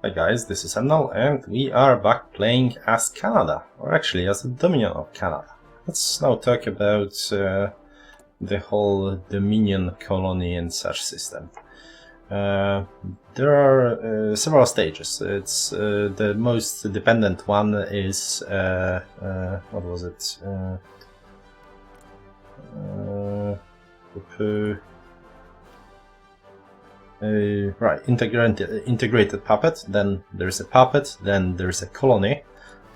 Hi guys, this is Emnel and we are back playing as Canada, or actually as a Dominion of Canada. Let's now talk about the whole Dominion colony and such system. There are several stages. It's the most dependent one is what was it? Right, integrated puppet, then there's a puppet, then there's a colony,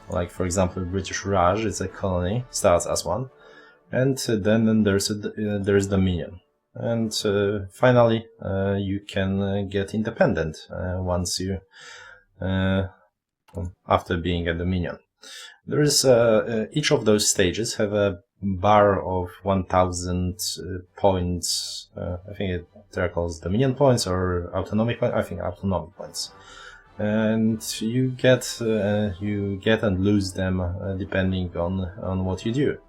like for example British Raj is a colony, starts as one, and then there's Dominion, and finally you can get independent once you after being a Dominion. There is each of those stages have a bar of 1000 points. I think they're called Dominion points or autonomy points. I think autonomy points, and you get and lose them depending on what you do.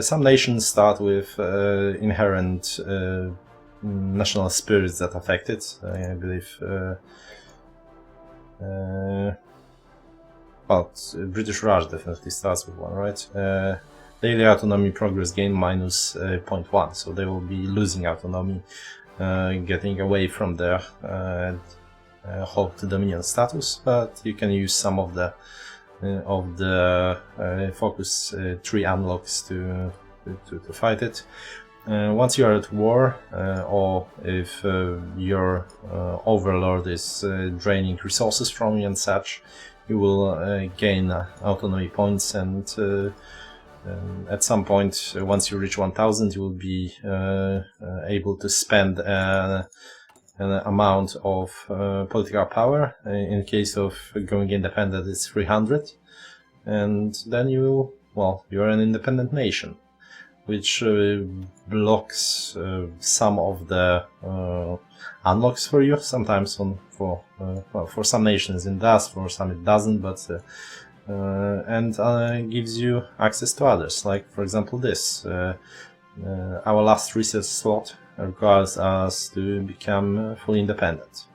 Some nations start with inherent national spirits that affect it. I believe. British Raj definitely starts with one, right? Daily autonomy progress gain minus 0.1, so they will be losing autonomy, getting away from their hoped Dominion status. But you can use some of the focus tree unlocks to fight it. Once you are at war, or if your overlord is draining resources from you and such, you will gain autonomy points, and at some point, once you reach 1000, you will be able to spend an amount of political power. In case of going independent, it's 300, and then you're an independent nation, which blocks some of the unlocks for you. Sometimes for some nations it does, for some it doesn't, but and gives you access to others. Like for example, this our last research slot requires us to become fully independent.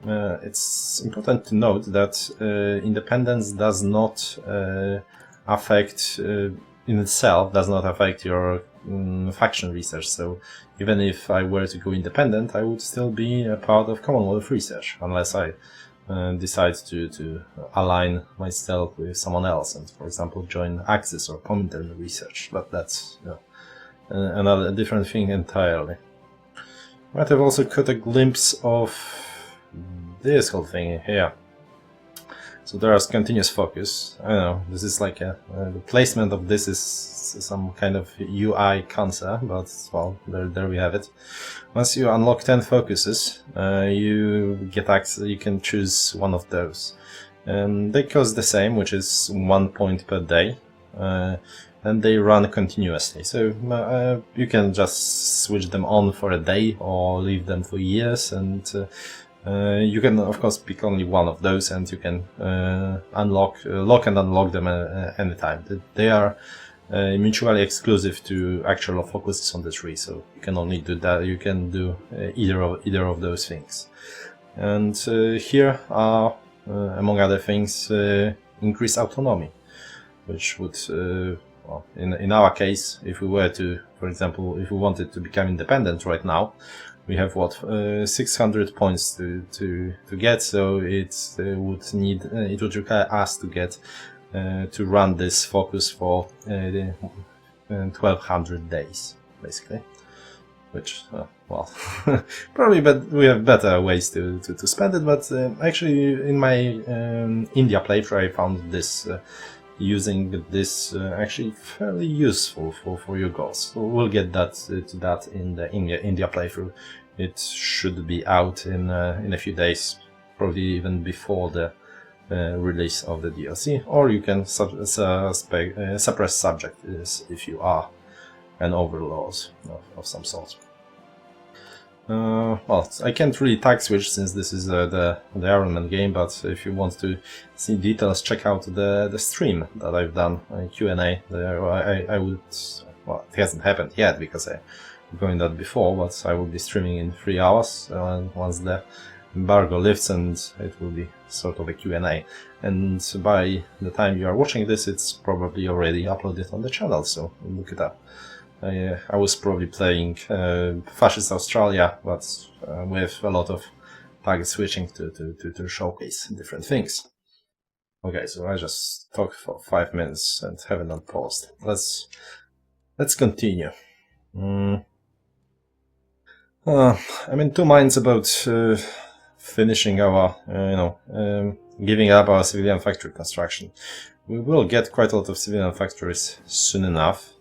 It's important to note that independence does not affect in itself does not affect your faction research. So even if I were to go independent, I would still be a part of Commonwealth research, unless I decide to align myself with someone else and, for example, join Axis or Comintern research. But that's another different thing entirely. Might have also caught a glimpse of this whole thing here. So there is continuous focus. I don't know, this is like the placement of this is some kind of UI concept, but well, there we have it. Once you unlock 10 focuses, you get access. You can choose one of those, and they cost the same, which is 1 point per day, and they run continuously. So you can just switch them on for a day or leave them for years, and you can of course pick only one of those, and you can lock and unlock them anytime. They are mutually exclusive to actual focuses on the tree, so you can only do that. You can do either of those things. And here are, among other things, increased autonomy, which would, well, in our case, if we were to, for example, if we wanted to become independent right now, we have what 600 points to get, so it would require us to get to run this focus for 1200 days, basically. Which, well, probably, but we have better ways to spend it. But actually, in my India playthrough, I found this using this actually fairly useful for your goals. So we'll get to that in the India playthrough. It should be out in a few days, probably even before the release of the DLC. Or you can suppress subjects if you are an overlord of some sort. Well, I can't really tag switch since this is the Iron Man game, but if you want to see details, check out the stream that I've done, Q&A. I would, well, it hasn't happened yet because I'm doing that before, but I will be streaming in 3 hours once the embargo lifts, and it will be sort of a Q&A. And by the time you are watching this, it's probably already uploaded on the channel, so look it up. I was probably playing Fascist Australia, but with a lot of target switching to showcase different things. Okay, so I just talked for 5 minutes and haven't unpaused. Let's continue. I'm in two minds about finishing our, giving up our civilian factory construction. We will get quite a lot of civilian factories soon enough.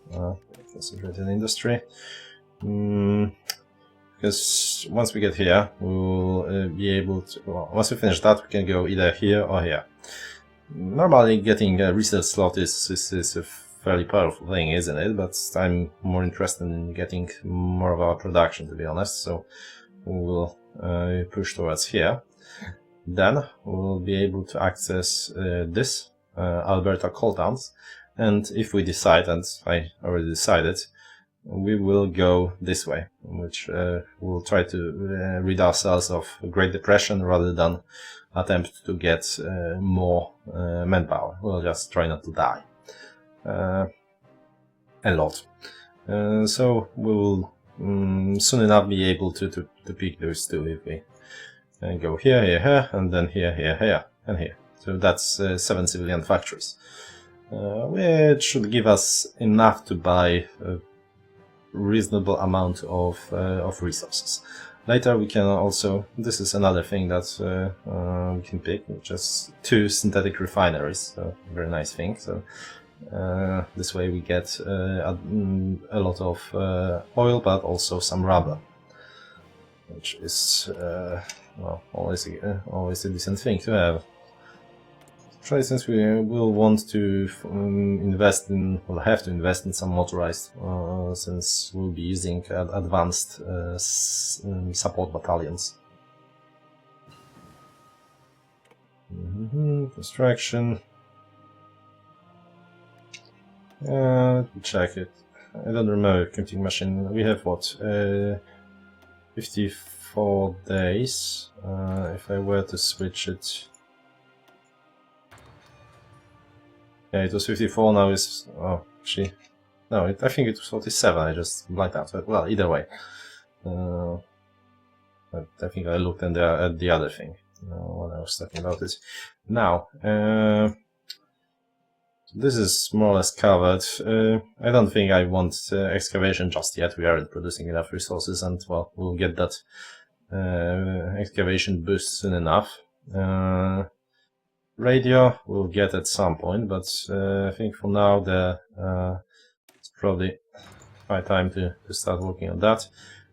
Concentrate in industry. Because once we get here, we will be able to. Well, once we finish that, we can go either here or here. Normally, getting a research slot is a fairly powerful thing, isn't it? But I'm more interested in getting more of our production, to be honest. So we will push towards here. Then we'll be able to access this Alberta coal towns. And if we decide, and I already decided, we will go this way, which we'll try to rid ourselves of Great Depression rather than attempt to get more manpower. We'll just try not to die a lot. So we'll soon enough be able to pick those two if we go here, here, here, and then here, here, here, and here. So that's 7 civilian factories, which should give us enough to buy a reasonable amount of resources. Later we can also, this is another thing that we can pick, just 2 synthetic refineries, so very nice thing. So this way we get a lot of oil, but also some rubber, which is well, always a decent thing to have. For instance, we will want to invest in, well, have to invest in some motorized, since we'll be using advanced support battalions. Construction. Let me check it. I don't remember computing machine. We have what? 54 days. If I were to switch it. Yeah, it was 54, now it's... oh, actually... no, I think it was 47, I just blanked out. Well, either way. I think I looked at the other thing when I was talking about it. Now, this is more or less covered. I don't think I want excavation just yet. We aren't producing enough resources, and, well, we'll get that excavation boost soon enough. Radio we'll get at some point, but I think for now it's probably high time to start working on that,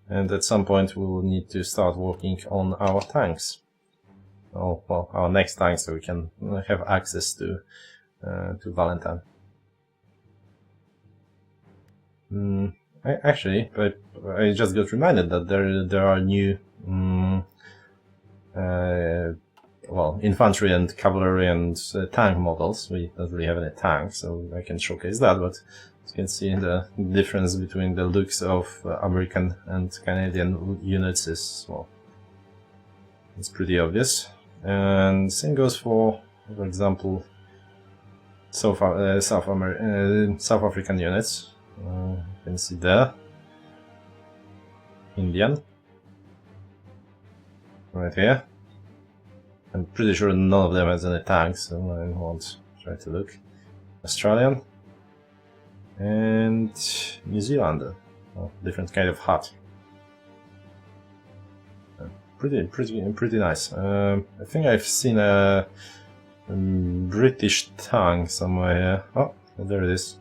and at some point we will need to start working on our tanks. Oh, well, our next tank, so we can have access to Valentine. I just got reminded that there are new well, infantry and cavalry and tank models. We don't really have any tanks, so I can showcase that, but you can see the difference between the looks of American and Canadian units is, well, it's pretty obvious. And same goes for example, South African units. You can see there. Indian. Right here. I'm pretty sure none of them has any tanks, so I won't try to look. Australian. And New Zealander. Oh, different kind of hut. Pretty nice. I think I've seen a British tank somewhere here. Oh, there it is.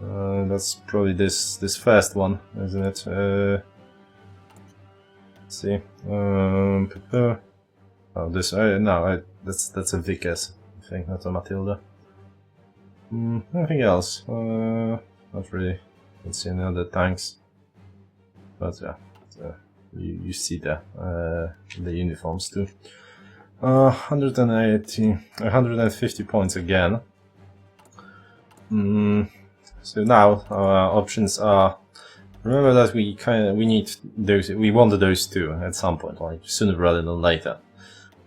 That's probably this first one, isn't it? Let's see. Oh, this. No, that's a Vickers, I think, not a Matilda. Nothing else. Not really. Don't see any other tanks. But yeah, you see the uniforms too. 150 points again. So now our options are Remember that we need those, we want those two at some point, like sooner rather than later,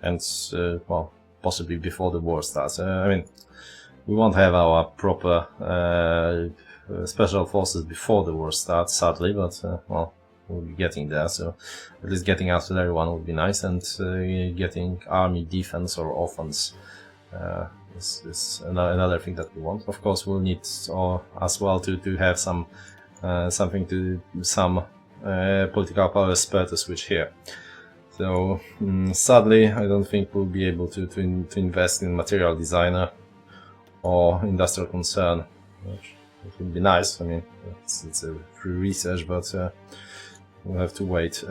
and well, possibly before the war starts. I mean, we won't have our proper special forces before the war starts, sadly, but well, we'll be getting there. So at least getting artillery one would be nice, and getting army defense or offense is another thing that we want. Of course, we'll need as well to have some some political power spare to switch here. So sadly, I don't think we'll be able to invest in material designer or industrial concern, which would be nice. I mean, it's a free research, but we'll have to wait.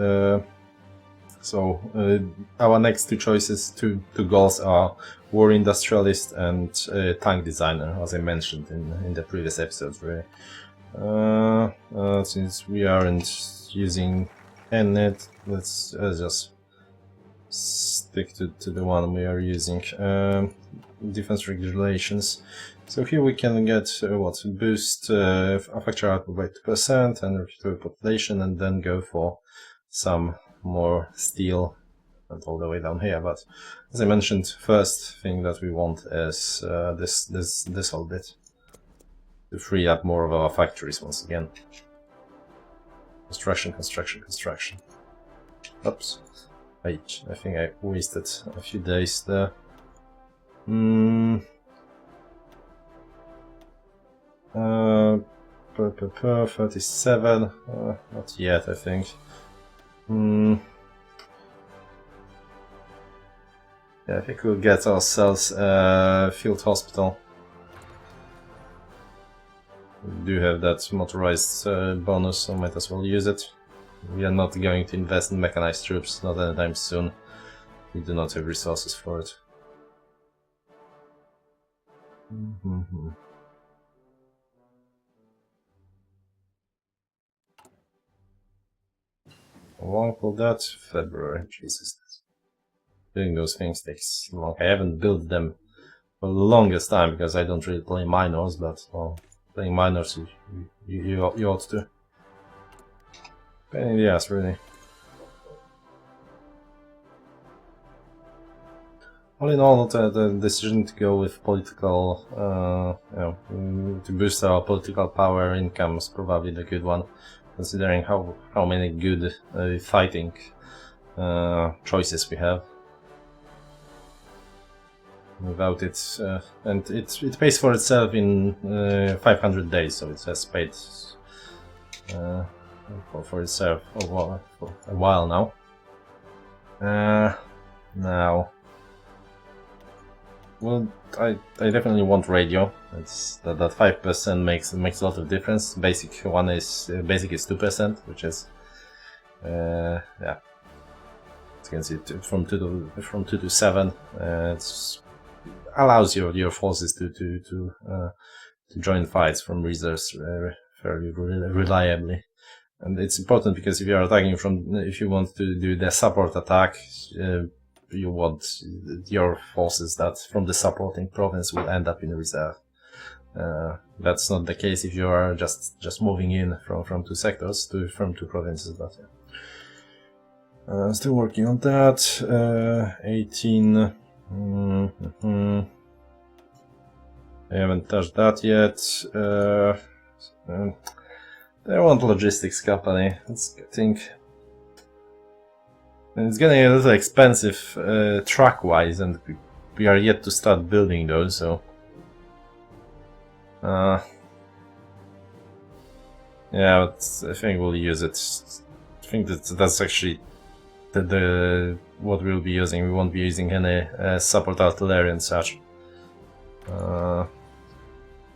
So our next two choices, two goals are war industrialist and tank designer, as I mentioned in the previous episodes. Really. Since we aren't using Emnel, let's just stick to the one we are using. Defense regulations. So here we can get boost factory output by 2% and repeatable population, and then go for some more steel and all the way down here. But as I mentioned, first thing that we want is this whole bit, to free up more of our factories once again. Construction. Oops. I think I wasted a few days there. 37. Not yet, I think. Yeah, I think we'll get ourselves a field hospital. We do have that motorized bonus, so might as well use it. We are not going to invest in mechanized troops, not anytime soon. We do not have resources for it. How long will that? February, Jesus. Doing those things takes long. I haven't built them for the longest time because I don't really play minors, but well, playing minors you ought to. Pain in the ass, really. All in all, the decision to go with political, to boost our political power income is probably the good one, considering how many good fighting choices we have. Without it, and it pays for itself in 500 days, so it has paid for itself for a while now. Now, well, I definitely want radio. It's that 5% makes a lot of difference. Basic is 2%, which is yeah. As you can see, from 2 to 7, it allows your forces to join fights from reserves fairly reliably. And it's important because if you are attacking if you want to do the support attack, you want your forces that from the supporting province will end up in reserve. That's not the case if you are just moving in from two sectors from two provinces. But yeah. Still working on that. 18. I haven't touched that yet. I want logistics company. It's getting a little expensive truck-wise, and we are yet to start building those. So, yeah, but I think we'll use it. I think that's actually the what we'll be using. We won't be using any support artillery and such.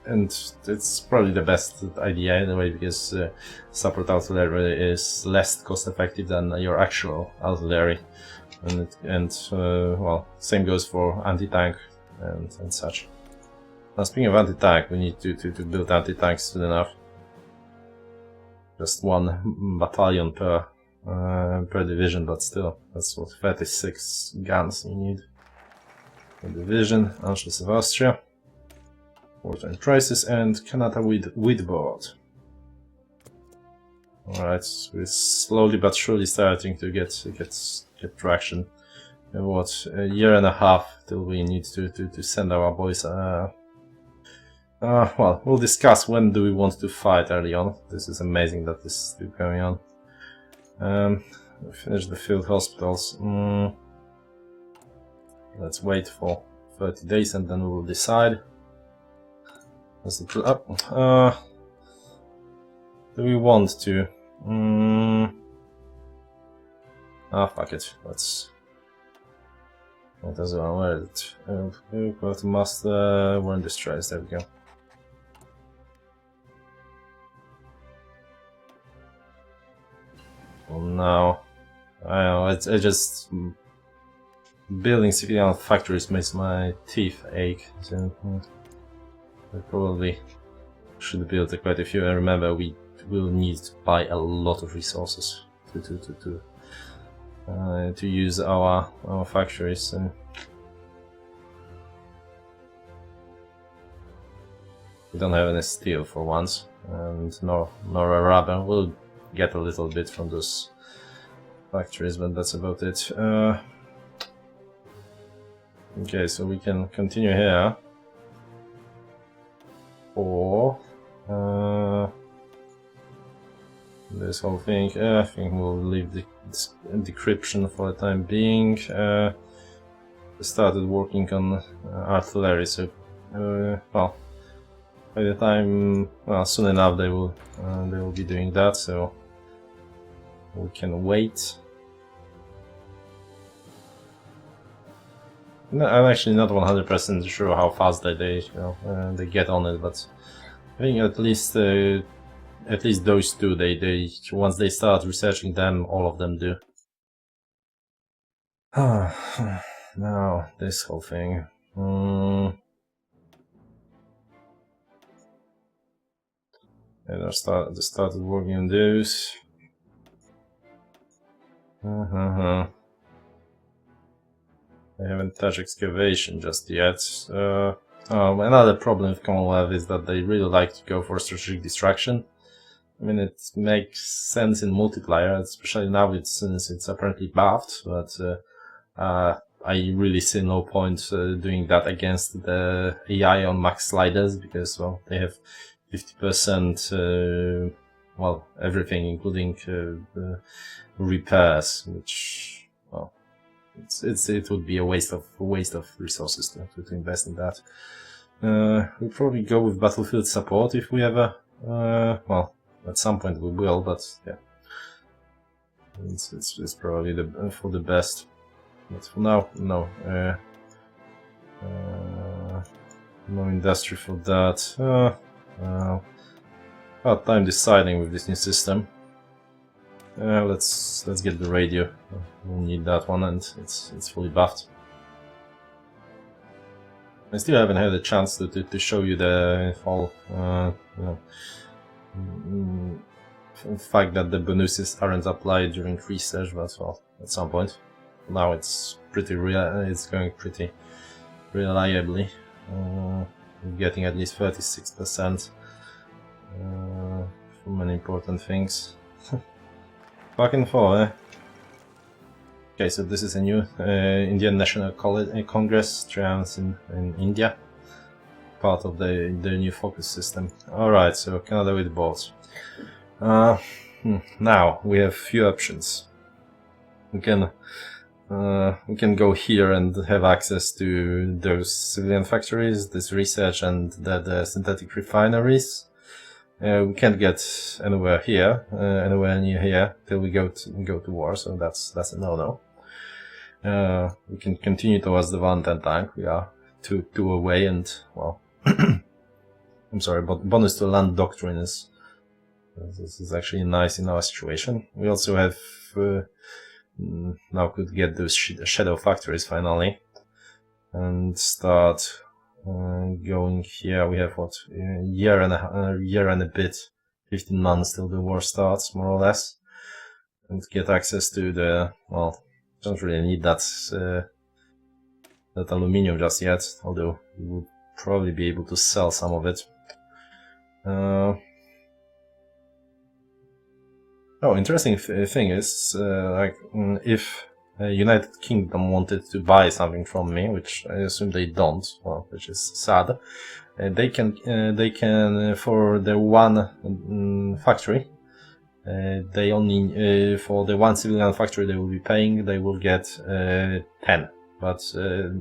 And it's probably the best idea in a way, because support artillery is less cost effective than your actual artillery, and well, same goes for anti-tank and such. Now, speaking of anti-tank, we need to build anti-tanks soon enough. Just one battalion per division, but still, that's what 36 guns you need per division. Anschluss of Austria. Wartime crisis and Kanata with board. Alright, so we're slowly but surely starting to get traction. What, a year and a half till we need to send our boys. Well, we'll discuss when do we want to fight early on. This is amazing that this is still going on. Finish the field hospitals. Let's wait for 30 days and then we will decide. Do we want to? Fuck it. Let's. What is well? Where is it? We've got master. We're in distress. There we go. Well, now, I know. It's just building civilian factories makes my teeth ache. So we probably should build quite a few. And remember, we will need to buy a lot of resources to use our factories. And we don't have any steel for once, and nor a rubber. We'll get a little bit from those factories, but that's about it. Okay, so we can continue here, or this whole thing. I think we'll leave the decryption for the time being. We started working on artillery, so well, by the time, well, soon enough they will be doing that, so we can wait. No, I'm actually not 100% sure how fast they get on it, but I think at least those two, they once they start researching them, all of them do. Now this whole thing. And I started working on those. I haven't touched excavation just yet. Another problem with Commonwealth is that they really like to go for strategic distraction. I mean, it makes sense in multiplayer, especially now since it's apparently buffed, but I really see no point doing that against the AI on max sliders, because, well, they have 50%, well, everything, including repairs, which, well, it would be a waste of resources to invest in that. We'll probably go with battlefield support if we ever, well, at some point we will, but yeah, it's probably for the best. But for now, no, no industry for that. Hard time deciding with this new system. Let's get the radio. We'll need that one, and it's fully buffed. I still haven't had a chance to show you the whole fact that the bonuses aren't applied during research, but well, at some point. Now it's pretty real. It's going pretty reliably. Getting at least 36% for many important things. Fucking for, eh? Okay, so this is a new Indian National Congress triumphs in India, part of the new focus system. Alright, so Canada with boats. Now we have few options. We can go here and have access to those civilian factories, this research, and the synthetic refineries. We can't get anywhere here, anywhere near here, till we go to war. So that's a no-no. We can continue towards the Valentine tank. We are two away, and well, I'm sorry, but bonus to land doctrine is this is actually nice in our situation. We also have now could get those shadow factories finally, and start going here. We have what, a year and a bit, 15 months till the war starts, more or less, and get access to the, well, don't really need that aluminium just yet, although we would probably be able to sell some of it. Oh, interesting thing is, if United Kingdom wanted to buy something from me, which I assume they don't, well, which is sad, they can for the one factory, they only for the one civilian factory they will be paying, they will get 10, but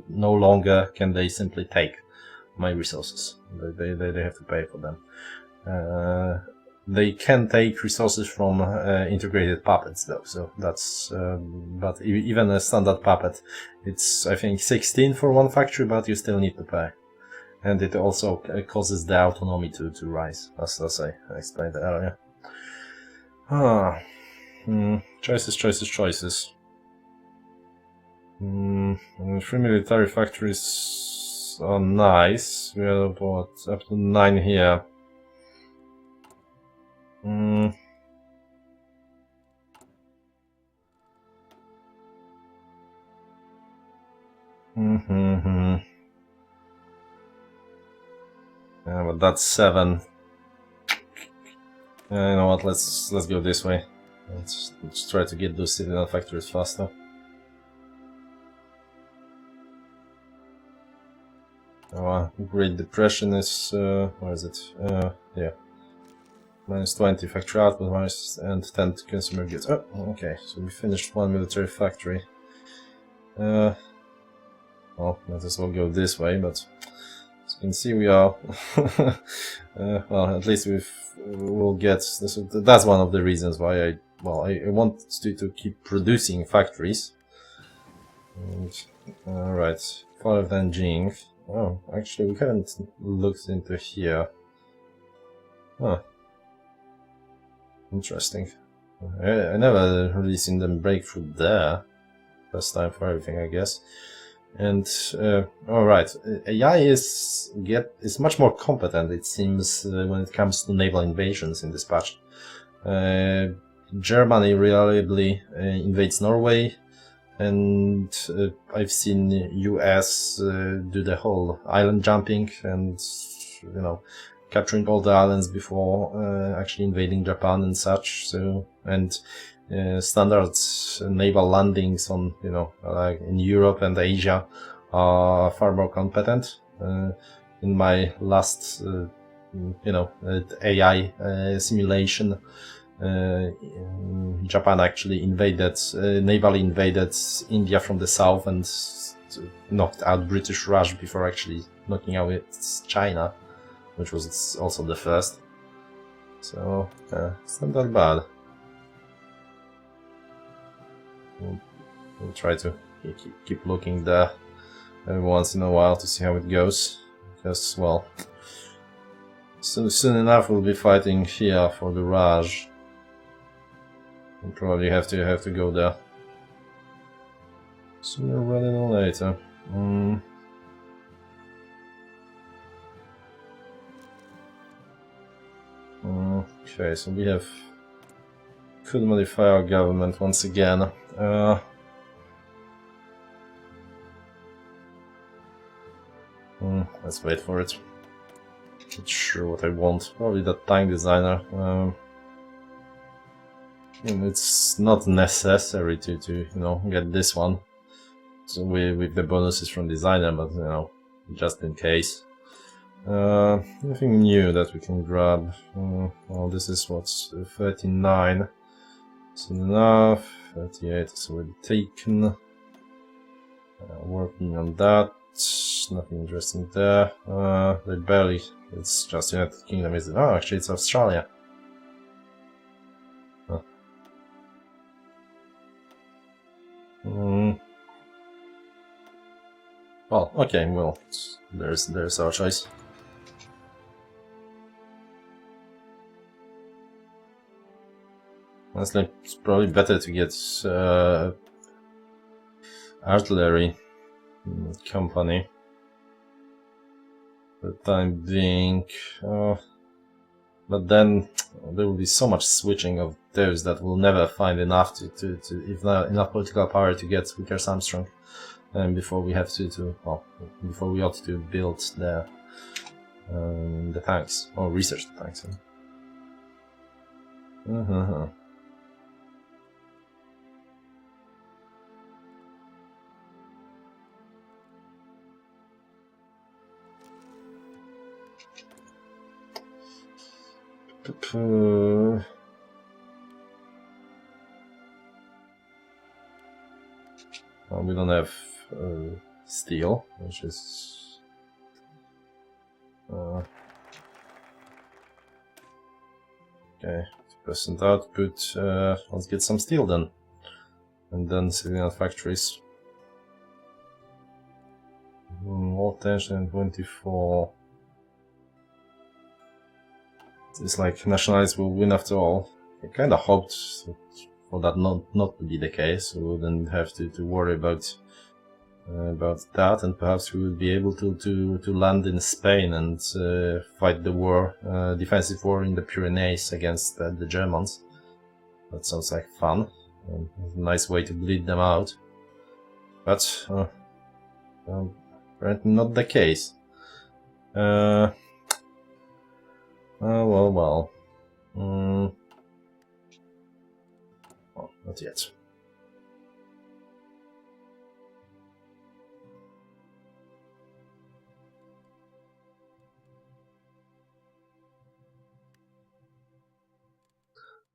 no longer can they simply take my resources. They have to pay for them. They can take resources from integrated puppets though, so that's but even a standard puppet, it's I think 16 for one factory, but you still need to pay, and it also causes the autonomy to rise, as I explained earlier. Choices. 3 military factories are nice. We are about up to 9 here. Yeah, but that's 7. You know what? Let's go this way. Let's try to get those civilian factories faster. Great Depression is where is it? Yeah, -20 factory output, and 10 consumer goods. Oh, okay. So we finished one military factory. Well, might as well go this way, but as you can see, we are. Well, at least we'll get. That's one of the reasons why I want to keep producing factories. Alright, Fall of Nanjing. Oh, actually, we haven't looked into here. Huh. Interesting. I never really seen them break through there. First time for everything, I guess. And alright, AI is much more competent, it seems, when it comes to naval invasions in this patch. Germany reliably invades Norway, and I've seen US do the whole island jumping and, you know, capturing all the islands before actually invading Japan and such. So, and standard naval landings on, you know, like in Europe and Asia are far more competent. In my last, you know, AI simulation, Japan actually navally invaded India from the south and knocked out British Raj before actually knocking out China, which was also the first. So it's not that bad. We'll try to keep looking there every once in a while to see how it goes, because, well, soon enough we'll be fighting here for the Raj. We'll probably have to go there sooner rather than later. Okay, so we could modify our government once again. Let's wait for it. Not sure what I want. Probably that tank designer. It's not necessary to you know, get this one. So with the bonuses from designer, but you know, just in case. Nothing new that we can grab. Well, this is what's 39. Soon enough. 38 is already taken. Working on that. Nothing interesting there. They barely. It's just United Kingdom, isn't it? Oh, actually, it's Australia. Huh. Well, okay. Well, there's our choice. Honestly, it's probably better to get artillery company for the time being. But then there will be so much switching of those that we'll never find enough if not enough political power to get Vickers Armstrong, before we have before we ought to build the tanks or research the tanks. Well, we don't have steel, which is okay. 2% output. Let's get some steel then, and then civilian factories. More tension 24. It's like nationalists will win after all. I kind of hoped for that not to be the case. We wouldn't have to worry about that, and perhaps we would be able to land in Spain and fight the war, defensive war in the Pyrenees against the Germans. That sounds like fun. A nice way to bleed them out. But apparently not the case. Well. Well, not yet.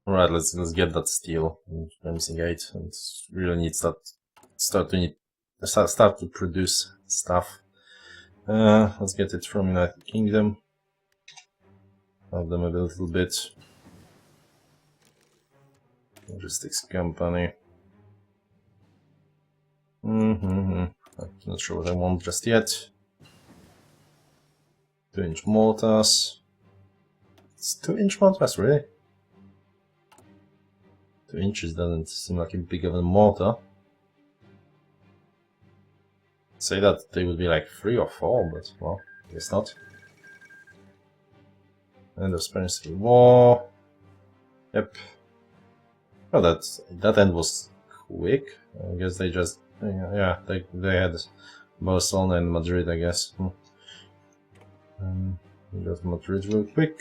Alright, let's get that steel. I'm missing 8, and really needs that start to produce stuff. Let's get it from United Kingdom. Help them a little bit. Logistics company. I'm not sure what I want just yet. 2-inch mortars. It's 2-inch mortars, really? 2 inches doesn't seem like a big of a mortar. Say that they would be like 3 or 4, but well, I guess not. End of Spanish Civil War. Yep. Oh, that end was quick. I guess they just they had Barcelona and Madrid, I guess. We got Madrid real quick.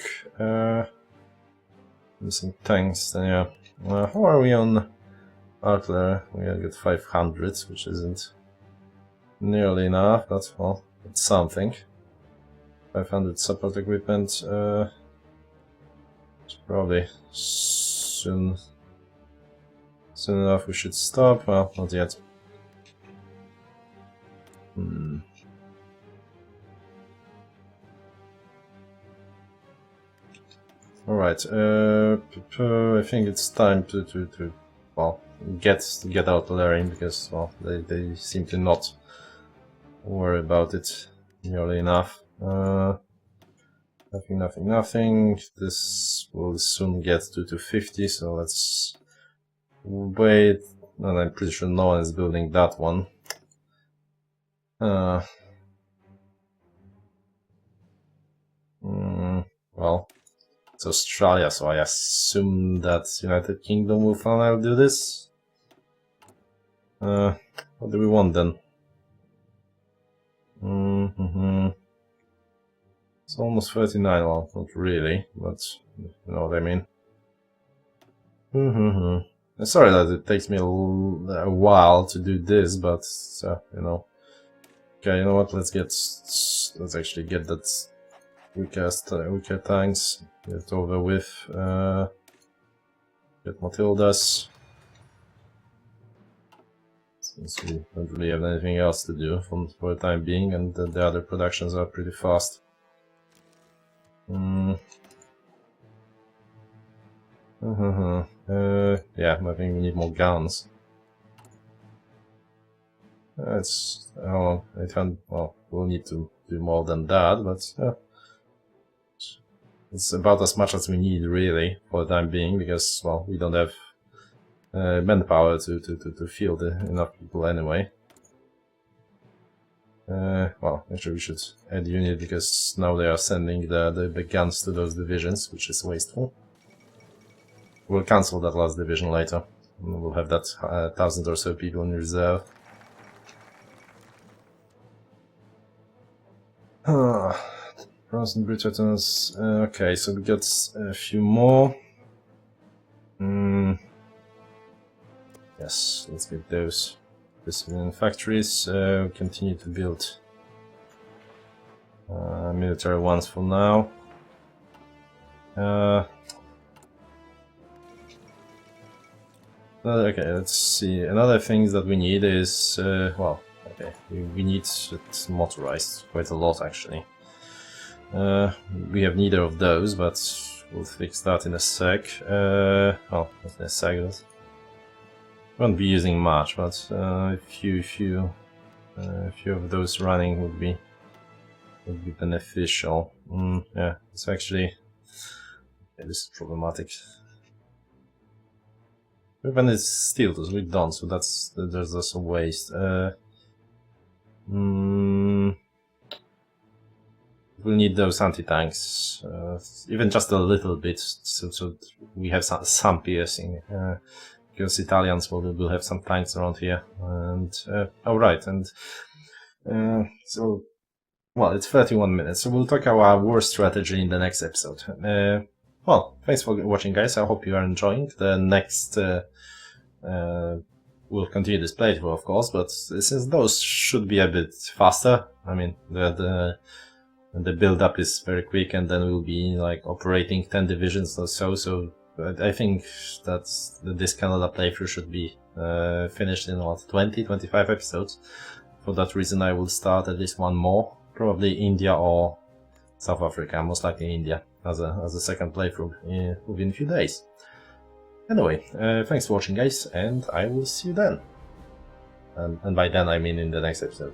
Missing tanks. Then yeah. How are we on artillery? We got 500, which isn't nearly enough. But well, it's something. 500 support equipment. Probably soon enough we should stop. Well, not yet. Alright, I think it's time to well, get artillery, because well, they seem to not worry about it nearly enough. Nothing. This will soon get to 250, so let's wait. And I'm pretty sure no one is building that one. Well, it's Australia, so I assume that United Kingdom will finally do this. What do we want then? It's almost 39, well, not really, but you know what I mean. Sorry that it takes me a while to do this, but you know. Okay, you know what? Let's actually get that weaker tanks. Get it over with. Get Matildas. Since we don't really have anything else to do for the time being, and the other productions are pretty fast. Yeah, I think we need more guns. It's well, we'll need to do more than that, but it's about as much as we need really for the time being, because well, we don't have manpower to field enough people anyway. Well, actually we should add unit, because now they are sending the guns to those divisions, which is wasteful. We'll cancel that last division later. We'll have that 1,000 or so people in reserve. Frozen Bridgertons. Okay, so we got a few more. Yes, let's get those civilian factories. Continue to build military ones for now. Okay, let's see. Another thing that we need is, well, okay, we need it motorized quite a lot actually. We have neither of those, but we'll fix that in a sec. Well, not in a sec. Won't be using much, but a few of those running would be beneficial. Yeah, it's actually this is problematic. When it's steel, it's really done, so there's also waste. We'll need those anti-tanks, even just a little bit, so we have some piercing. Because Italians will have some tanks around here, and alright, and so well, it's 31 minutes, so we'll talk about our war strategy in the next episode. Well, thanks for watching, guys. I hope you are enjoying. The next we'll continue this playthrough, of course, but since those should be a bit faster, I mean, the build-up is very quick, and then we'll be like operating 10 divisions or so. So I think that this Canada playthrough should be finished in what, 20-25 episodes. For that reason, I will start at least one more, probably India or South Africa, most likely India, as a second playthrough within a few days. Anyway, thanks for watching, guys, and I will see you then. And by then I mean in the next episode.